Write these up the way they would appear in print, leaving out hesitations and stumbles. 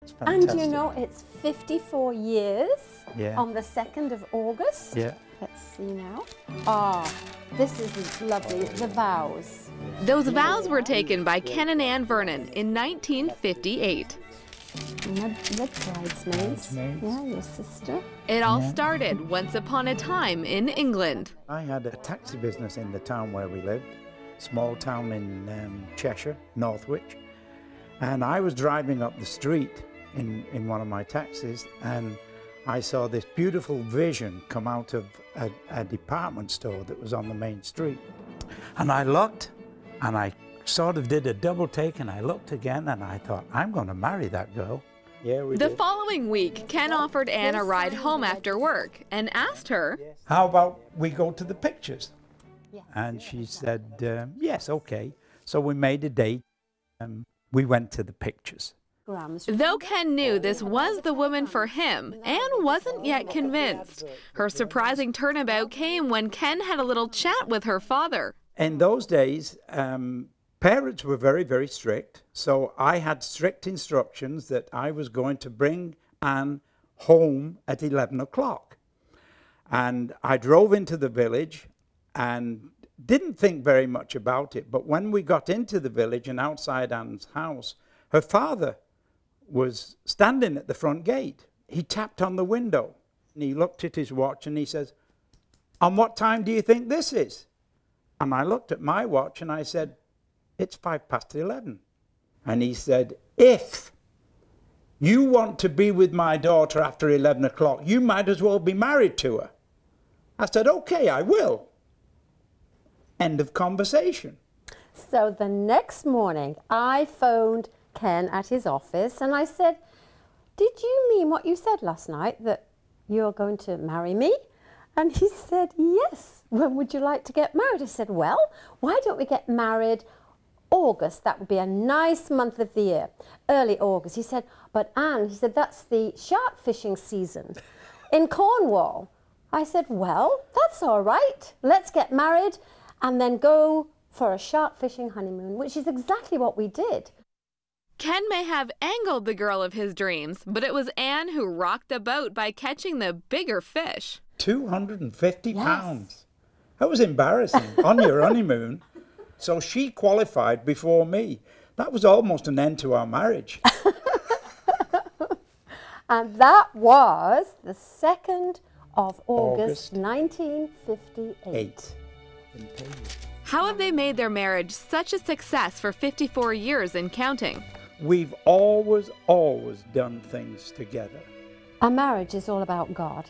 It's And fantastic. you know, it's 54 years Yeah. on the 2nd of August. Yeah. Let's see now. Ah, this is lovely, the vows. Those vows were taken by Ken and Ann Vernon in 1958. And the bridesmaids. Bridesmaids. Yeah, your sister. It all Yeah. started once upon a time in England. I had a taxi business in the town where we lived, small town in Cheshire, Northwich. And I was driving up the street in one of my taxis, and I saw this beautiful vision come out of a department store that was on the main street. And I looked, and I sort of did a double take, and I looked again, and I thought, I'm going to marry that girl. Yeah, we The did. following week, Ken offered Ann a ride home after work and asked her, How about we go to the pictures? Yeah. And she said, yes, okay. So we made a date, and we went to the pictures. Grams. though Ken knew this was the woman for him, Ann wasn't yet convinced. Her surprising turnabout came when Ken had a little chat with her father. In those days, parents were very, very strict. So I had strict instructions that I was going to bring Anne home at 11 o'clock. And I drove into the village and didn't think very much about it. But when we got into the village and outside Anne's house, her father was standing at the front gate. He tapped on the window and he looked at his watch and he says, "And what time do you think this is?" And I looked at my watch and I said, "It's 11:05. And he said, "If you want to be with my daughter after 11 o'clock, you might as well be married to her." I said, "Okay, I will." End of conversation. So the next morning, I phoned Ken at his office and I said, "Did you mean what you said last night, that you're going to marry me?" And he said, "Yes. When would you like to get married?" I said, "Well, why don't we get married August? That would be a nice month of the year, early August." He said, "But Anne," he said, "that's the shark fishing season in Cornwall." I said, "Well, that's all right. Let's get married and then go for a shark fishing honeymoon," which is exactly what we did. Ken may have angled the girl of his dreams, but it was Anne who rocked the boat by catching the bigger fish. 250 Yes. pounds. That was embarrassing on your honeymoon. So she qualified before me. That was almost an end to our marriage. And that was the 2nd of August, August 1958. 8. How have they made their marriage such a success for 54 years and counting? We've always done things together. A marriage is all about God.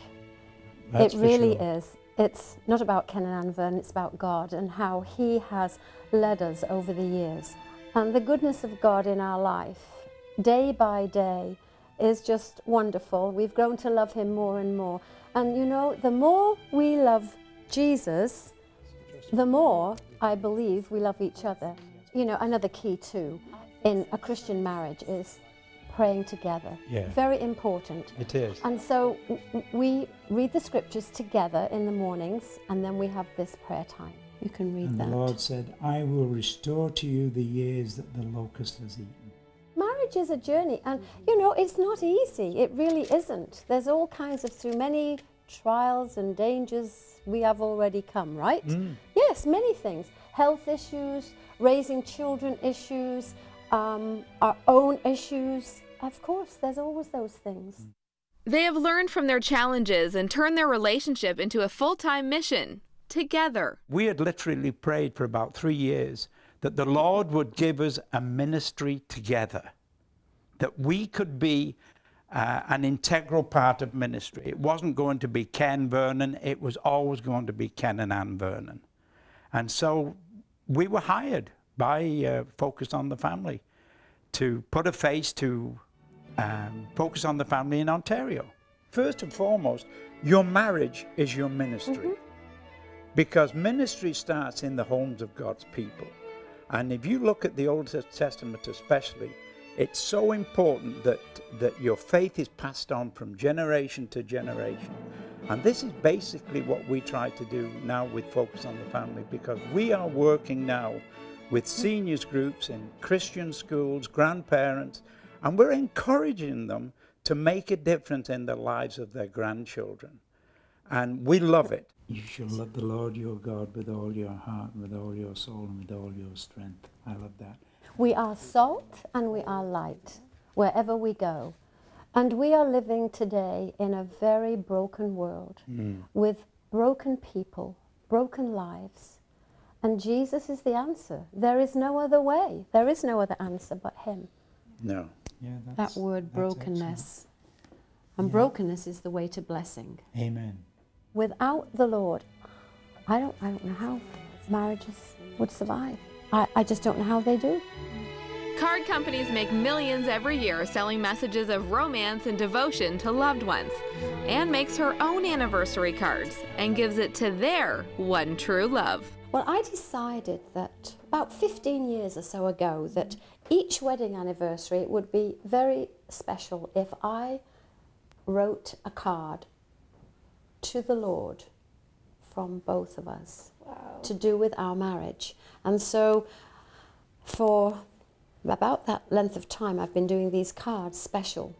That's It for really sure. is. It's not about Ken and Ann Vernon, it's about God and how He has led us over the years. And the goodness of God in our life, day by day, is just wonderful. We've grown to love Him more and more. And you know, the more we love Jesus, the more, I believe, we love each other. You know, another key too in a Christian marriage is praying together. Yeah. Very important. It is. And so we read the scriptures together in the mornings, and then we have this prayer time. You can read And that. the Lord said, "I will restore to you the years that the locust has eaten." Marriage is a journey, and you know, it's not easy. It really isn't. There's all kinds of, through many trials and dangers we have already come, right? Yes, many things. Health issues, raising children issues, our own issues. Of course, there's always those things. They have learned from their challenges and turned their relationship into a full-time mission, together. We had literally prayed for about 3 years that the Lord would give us a ministry together, that we could be an integral part of ministry. It wasn't going to be Ken Vernon, it was always going to be Ken and Ann Vernon. And so we were hired by Focus on the Family to put a face to Focus on the Family in Ontario. First and foremost, your marriage is your ministry. Because ministry starts in the homes of God's people. And if you look at the Old Testament especially, it's so important that your faith is passed on from generation to generation. And this is basically what we try to do now with Focus on the Family, because we are working now with seniors groups in Christian schools, grandparents, And we're encouraging them to make a difference in the lives of their grandchildren. And we love it. You shall love the Lord your God with all your heart, with all your soul, and with all your strength. I love that. We are salt and we are light wherever we go. And we are living today in a very broken world with broken people, broken lives. And Jesus is the answer. There is no other way. There is no other answer but him. No. Yeah, That word, that's brokenness. And Yeah. brokenness is the way to blessing. excellent. Amen. Without the Lord, I don't know how marriages would survive. I just don't know how they do. Card companies make millions every year selling messages of romance and devotion to loved ones. Anne makes her own anniversary cards and gives it to their one true love. Well, I decided that about 15 years or so ago that each wedding anniversary would be very special if I wrote a card to the Lord from both of us to do with our marriage. And so for about that length of time I've been doing these cards special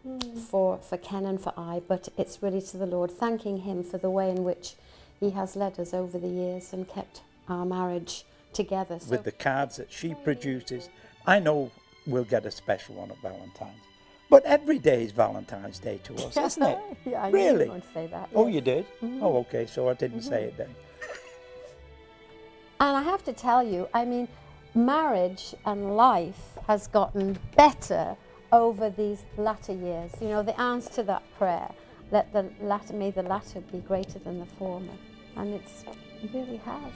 for Ken and for I, but it's really to the Lord, thanking him for the way in which he has led us over the years and kept our marriage together. So With the cards that she produces, I know we'll get a special one at Valentine's. But every day is Valentine's Day to us, isn't it? yeah, I knew you Really? were going to say that. Oh, yes. you did? Oh, okay, so I didn't say it then. And I have to tell you, I mean, marriage and life has gotten better over these latter years. You know, the answer to that prayer, may the latter be greater than the former. And it really has.